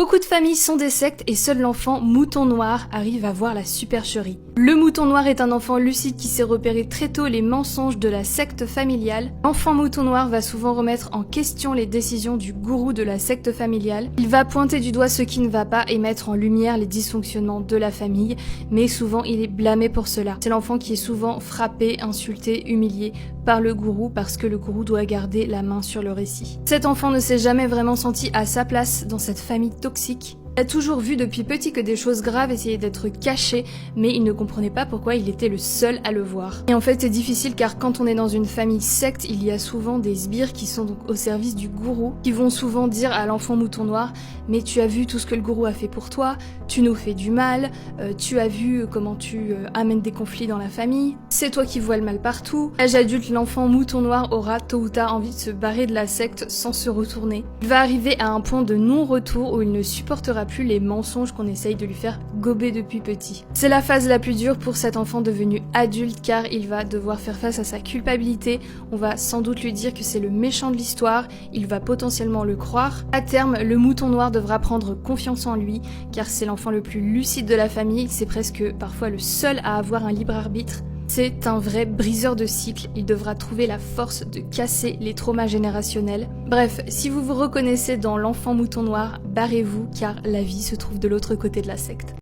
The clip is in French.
Beaucoup de familles sont des sectes et seul l'enfant mouton noir arrive à voir la supercherie. Le mouton noir est un enfant lucide qui sait repérer très tôt les mensonges de la secte familiale. L'enfant mouton noir va souvent remettre en question les décisions du gourou de la secte familiale. Il va pointer du doigt ce qui ne va pas et mettre en lumière les dysfonctionnements de la famille, mais souvent il est blâmé pour cela. C'est l'enfant qui est souvent frappé, insulté, humilié par le gourou parce que le gourou doit garder la main sur le récit. Cet enfant ne s'est jamais vraiment senti à sa place dans cette famille toxique. Il a toujours vu depuis petit que des choses graves essayaient d'être cachées, mais il ne comprenait pas pourquoi il était le seul à le voir. Et en fait c'est difficile car quand on est dans une famille secte, il y a souvent des sbires qui sont donc au service du gourou, qui vont souvent dire à l'enfant mouton noir « mais tu as vu tout ce que le gourou a fait pour toi, tu nous fais du mal, tu as vu comment tu amènes des conflits dans la famille, c'est toi qui vois le mal partout ». À l'âge adulte, l'enfant mouton noir aura tôt ou tard envie de se barrer de la secte sans se retourner. Il va arriver à un point de non-retour où il ne supportera plus les mensonges qu'on essaye de lui faire gober depuis petit. C'est la phase la plus dure pour cet enfant devenu adulte car il va devoir faire face à sa culpabilité, on va sans doute lui dire que c'est le méchant de l'histoire, il va potentiellement le croire. À terme, le mouton noir devra prendre confiance en lui car c'est l'enfant le plus lucide de la famille, c'est presque parfois le seul à avoir un libre arbitre. C'est un vrai briseur de cycles, il devra trouver la force de casser les traumas générationnels. Bref, si vous vous reconnaissez dans l'enfant mouton noir, barrez-vous car la vie se trouve de l'autre côté de la secte.